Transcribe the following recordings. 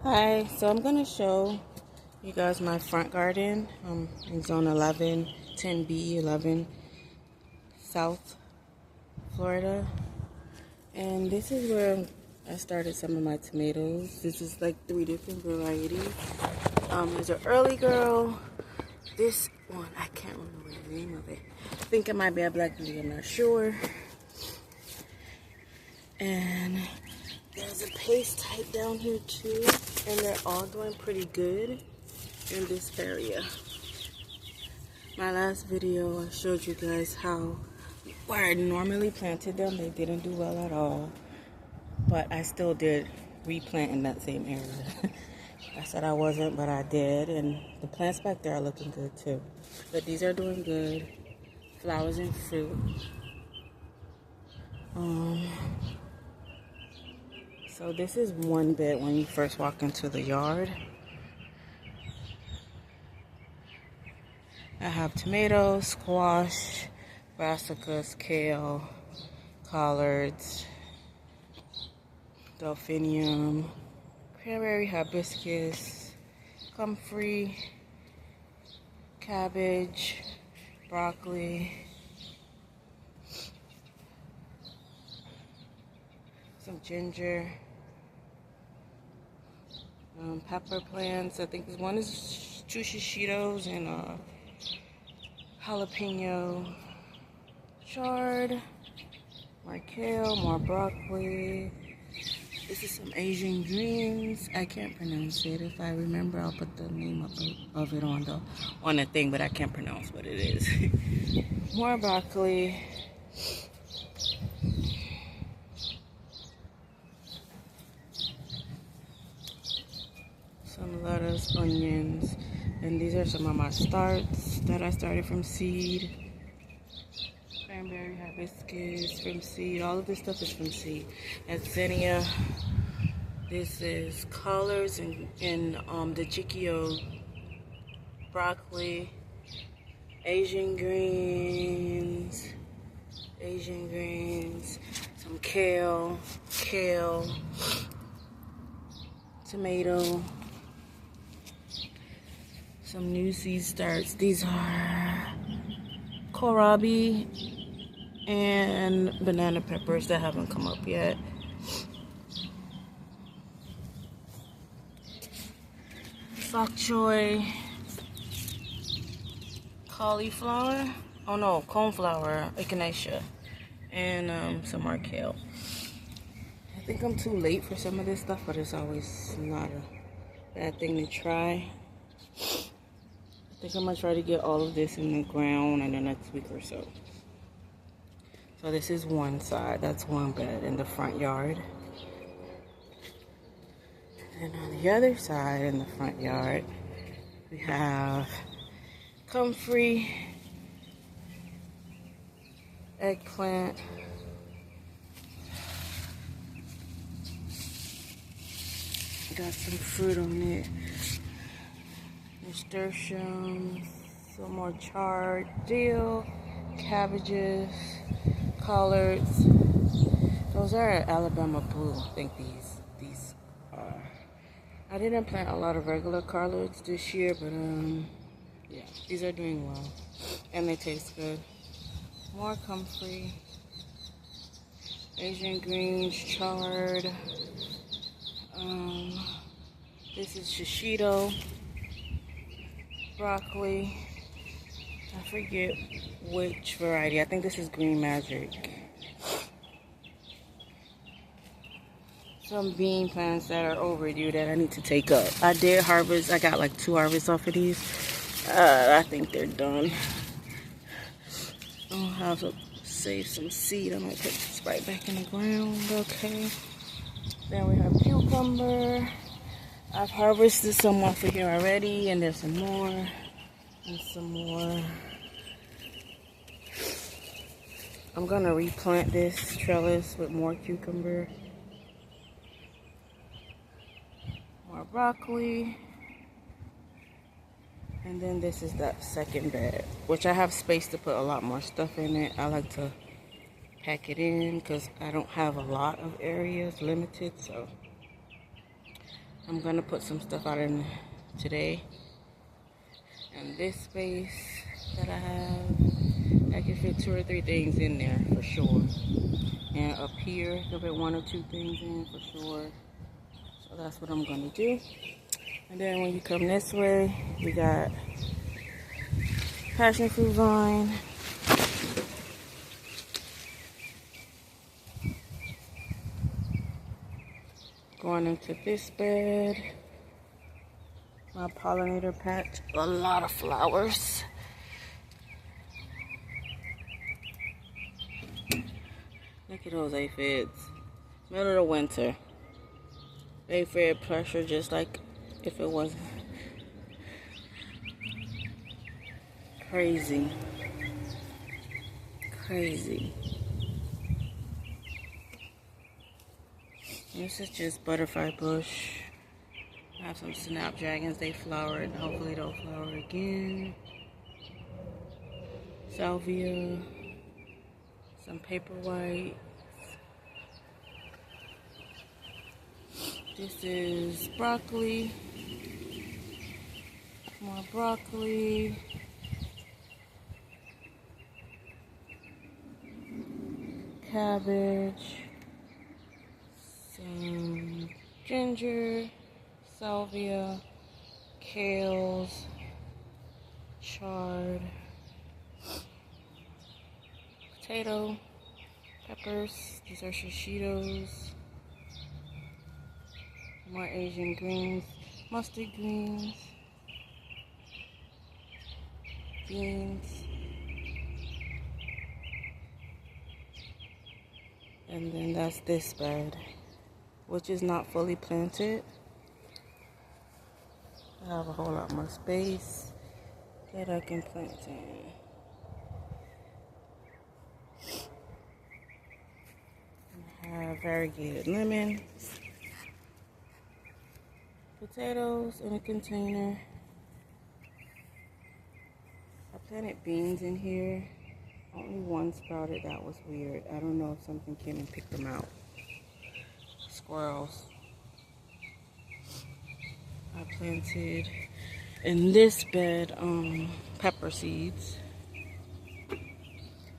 Hi, so I'm going to show you guys my front garden in zone 11, 10B, 11, South Florida. And this is where I started some of my tomatoes. This is like 3 different varieties. There's an early girl. This one, I can't remember the name of it. I think it might be a black beauty, I'm not sure. And there's a paste type down here too, and they're all doing pretty good in this area. My last video I showed you guys how where I normally planted them, they didn't do well at all, but I still did replant in that same area. I said I wasn't, but I did, and the plants back there are looking good too. But these are doing good, flowers and fruit. So this is one bed when you first walk into the yard. I have tomatoes, squash, brassicas, kale, collards, delphinium, cranberry hibiscus, comfrey, cabbage, broccoli, some ginger, pepper plants. I think this one is two shishitos and jalapeno, chard, more kale, more broccoli. This is some Asian greens. I can't pronounce it. If I remember, I'll put the name of it on the thing, but I can't pronounce what it is. More broccoli. Some lettuce, onions, and these are some of my starts that I started from seed. Cranberry hibiscus from seed. All of this stuff is from seed. That's zinnia. This is collards and the Chikio broccoli, Asian greens, some kale, tomato, some new seed starts. These are kohlrabi and banana peppers that haven't come up yet. Bok choy, cauliflower, oh no, coneflower, echinacea, and some more kale. I think I'm too late for some of this stuff, but it's always not a bad thing to try. I think I'm gonna try to get all of this in the ground in the next week or so. So this is one side, that's one bed in the front yard. And on the other side in the front yard, we have comfrey, eggplant, got some fruit on it, nasturtiums, some more chard, dill, cabbages, collards. Those are Alabama blue, I think these are. I didn't plant a lot of regular collards this year, but yeah, these are doing well, and they taste good. More comfrey, Asian greens, chard. This is shishito, broccoli. I forget which variety. I think this is Green Magic. Some bean plants that are overdue that I need to take up. I did harvest. I got like 2 harvests off of these. I think they're done. I'll have to save some seed. I might put this right back in the ground. Okay. Then we have cucumber. I've harvested some off of here already, and there's some more, and some more. I'm gonna replant this trellis with more cucumber. More broccoli. And then this is that second bed, which I have space to put a lot more stuff in it. I like to pack it in because I don't have a lot of areas, limited, so I'm gonna put some stuff out in today. And this space that I have, I can fit 2 or 3 things in there for sure. And up here, I can fit 1 or 2 things in for sure. So that's what I'm gonna do. And then when you come this way, we got passion fruit vine. Going into this bed. My pollinator patch, a lot of flowers. Look at those aphids. Middle of winter. Aphid pressure just like if it was crazy. Crazy. This is just butterfly bush. I have some snapdragons, they flowered. Hopefully they'll flower again. Salvia. Some paper white. This is broccoli. More broccoli. Cabbage. Some ginger. Salvia. Kales. Chard. Potato. Peppers. These are shishitos. More Asian greens, mustard greens, beans, and then that's this bed, which is not fully planted. I have a whole lot more space that I can plant in. I have variegated lemon. Potatoes in a container. I planted beans in here. Only one sprouted. That was weird. I don't know if something came and picked them out. Squirrels. I planted in this bed pepper seeds.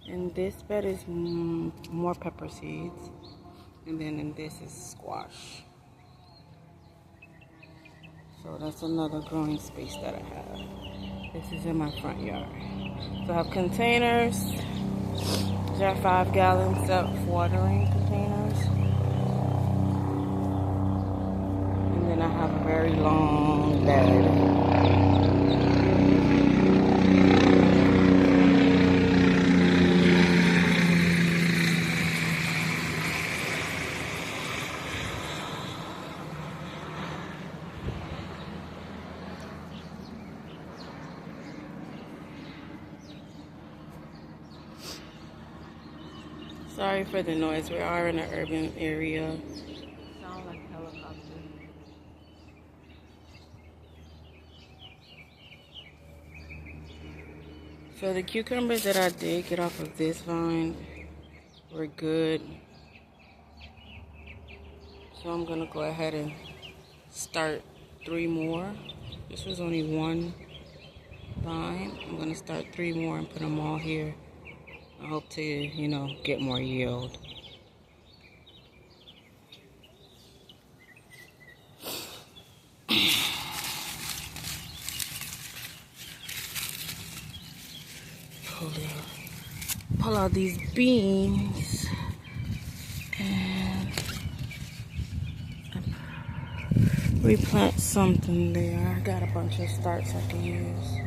And this bed is more pepper seeds. And then in this is squash. So that's another growing space that I have. This is in my front yard. So I have containers. These are 5-gallon self-watering containers. And then I have a very long bed. Sorry for the noise. We are in an urban area. Sound like a helicopter. So the cucumbers that I did get off of this vine were good. So I'm gonna go ahead and start 3 more. This was only 1 vine. I'm gonna start 3 more and put them all here. I hope to, you know, get more yield. Pull out these beans and replant something there. I got a bunch of starts I can use.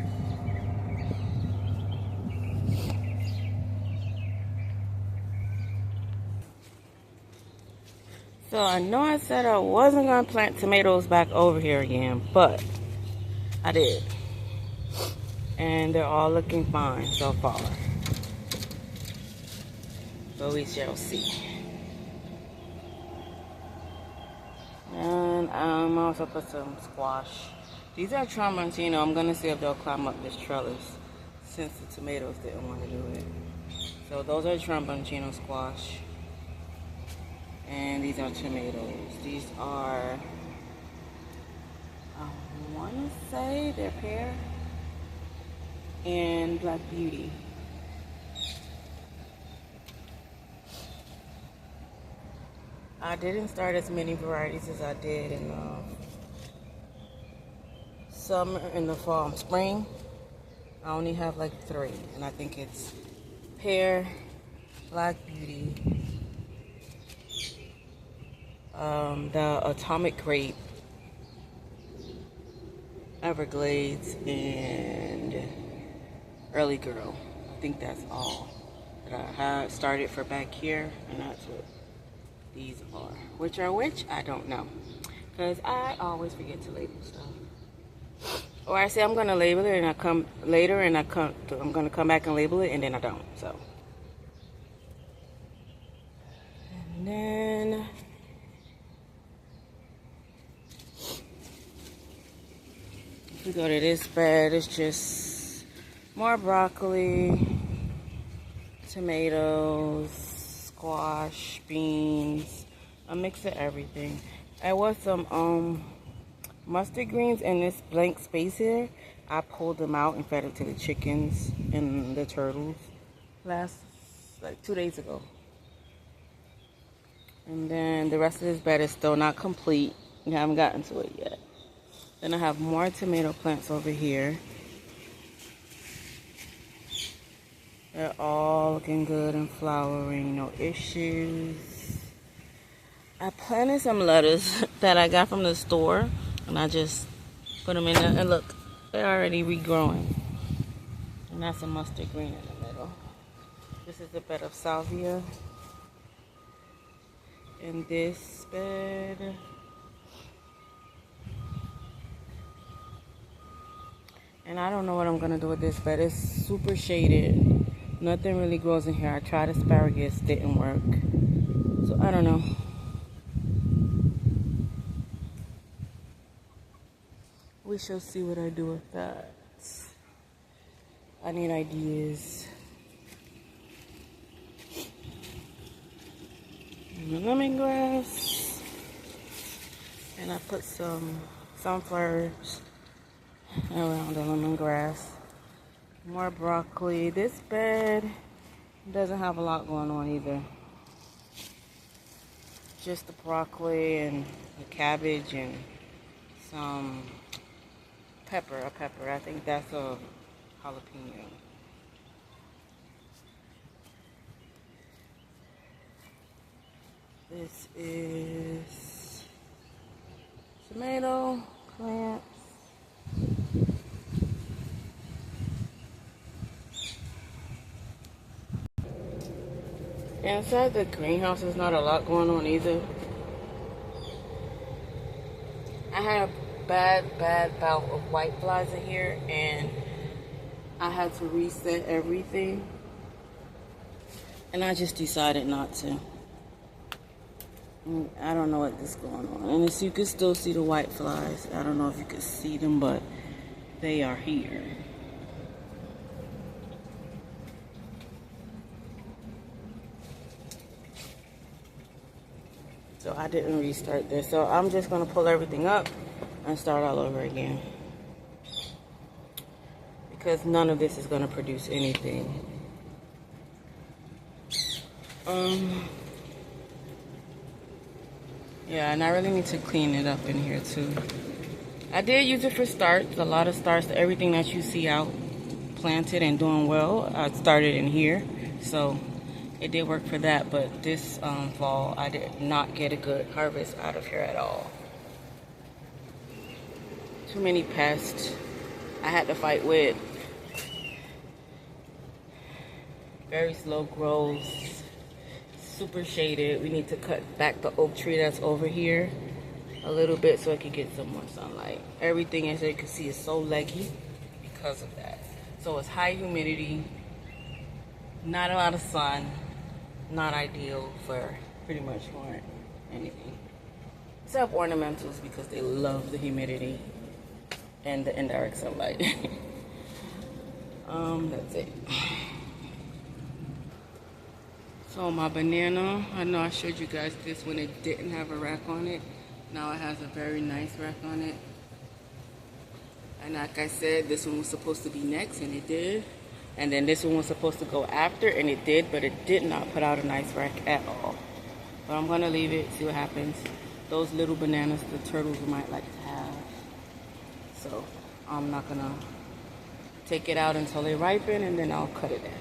So I know I said I wasn't going to plant tomatoes back over here again, but I did. And they're all looking fine so far. So we shall see. And I also put some squash. These are tramontino. I'm going to see if they'll climb up this trellis since the tomatoes didn't want to do it. So those are tramontino squash. And these are tomatoes. These are I want to say they're Pear and Black Beauty. I didn't start as many varieties as I did in summer, in the fall and spring. I only have like 3, and I think it's Pear, Black Beauty, the Atomic Grape, Everglades, and Early Girl. I think that's all that I had started for back here, and that's what these are. Which are which, I don't know, because I always forget to label stuff. Or I say I'm gonna label it, and I come later, and I'm gonna come back and label it, and then I don't. So, and then if we go to this bed, it's just more broccoli, tomatoes, squash, beans, a mix of everything. I want some mustard greens in this blank space here. I pulled them out and fed them to the chickens and the turtles like 2 days ago. And then the rest of this bed is still not complete. I haven't gotten to it yet. Then I have more tomato plants over here. They're all looking good and flowering, no issues. I planted some lettuce that I got from the store, and I just put them in there, and look, they're already regrowing. And that's a mustard green in the middle. This is a bed of salvia. In this bed, and I don't know what I'm gonna do with this bed. It's super shaded. Nothing really grows in here. I tried asparagus, didn't work. So I don't know. We shall see what I do with that. I need ideas. Lemongrass. And I put some sunflowers around the lemongrass. More broccoli. This bed doesn't have a lot going on either. Just the broccoli and the cabbage and some pepper. A pepper. I think that's a jalapeno. This is tomato plants. Inside the greenhouse, there's not a lot going on either. I had a bad bout of white flies in here, and I had to reset everything. And I just decided not to. I don't know what is going on. And as you can still see the white flies. I don't know if you can see them, but they are here. So I didn't restart this. So I'm just going to pull everything up and start all over again. Because none of this is going to produce anything. Yeah, and I really need to clean it up in here too. I did use it for starts. A lot of starts. Everything that you see out planted and doing well, I started in here. So it did work for that, but this fall I did not get a good harvest out of here at all. Too many pests I had to fight with. Very slow growth, super shaded. We need to cut back the oak tree that's over here a little bit so it can get some more sunlight. Everything, as you can see, is so leggy because of that. So it's high humidity, not a lot of sun. Not ideal for pretty much for anything except ornamentals, because they love the humidity and the indirect sunlight. That's it. So my banana, I know I showed you guys this when it didn't have a rack on it. Now it has a very nice rack on it. And like I said, this one was supposed to be next, and it did. And then this one was supposed to go after, and it did, but it did not put out a nice rack at all. But I'm gonna leave it, see what happens. Those little bananas the turtles might like to have. So I'm not gonna take it out until they ripen, and then I'll cut it down.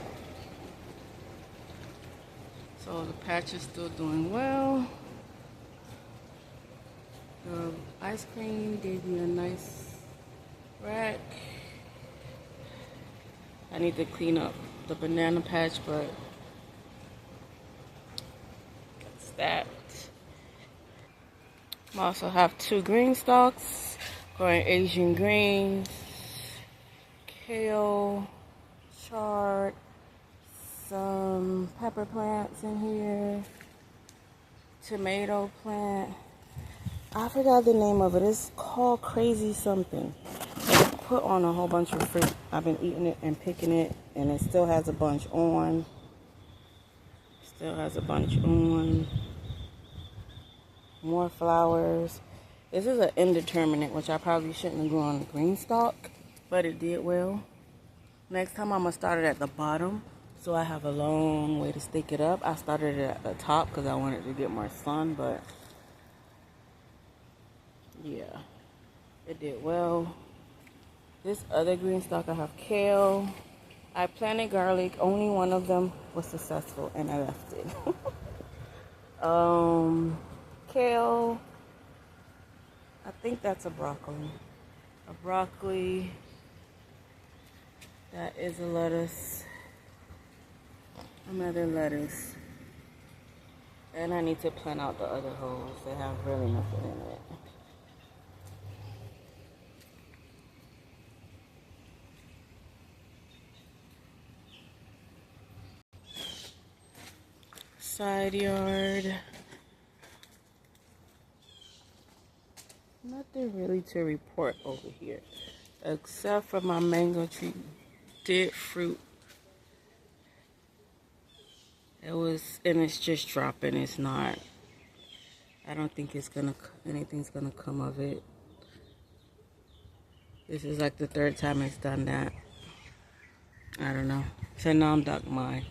So the patch is still doing well. The ice cream gave me a nice rack. I need to clean up the banana patch, but that's that. I also have 2 green stalks, growing Asian greens, kale, chard, some pepper plants in here, tomato plant. I forgot the name of it. It's called crazy something. It put on a whole bunch of fruit. I've been eating it and picking it, and it still has a bunch on. Still has a bunch on. More flowers. This is an indeterminate, which I probably shouldn't have grown on the green stalk, but it did well. Next time I'm going to start it at the bottom, so I have a long way to stick it up. I started it at the top because I wanted to get more sun, but yeah, it did well. This other green stalk, I have kale. I planted garlic. Only one of them was successful, and I left it. Kale. I think that's a broccoli. A broccoli. That is a lettuce. Another lettuce. And I need to plant out the other holes. They have really nothing in it. Side yard. Nothing really to report over here, except for my mango tree did fruit. And it's just dropping. It's not. I don't think anything's gonna come of it. This is like the 3rd time it's done that. I don't know. So now I'm duck mine.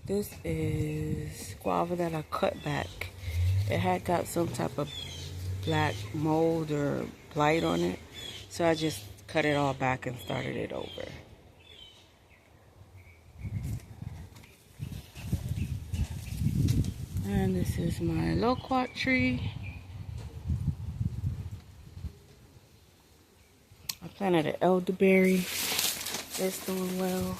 This is guava that I cut back. It had got some type of black mold or blight on it, so I just cut it all back and started it over. And this is my loquat tree. I planted an elderberry. It's doing well.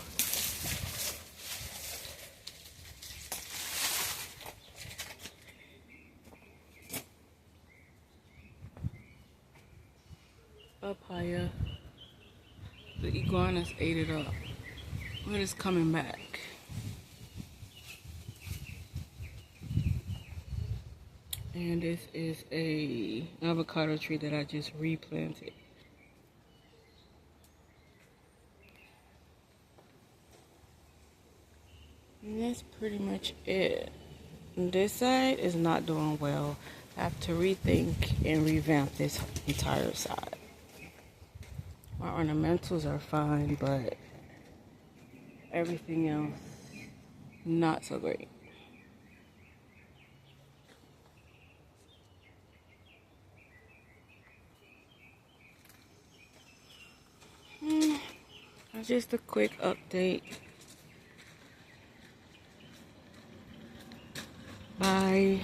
Papaya. The iguanas ate it up. But it's coming back. And this is a avocado tree that I just replanted. And that's pretty much it. And this side is not doing well. I have to rethink and revamp this entire side. My ornamentals are fine, but everything else, not so great. Just a quick update. Bye.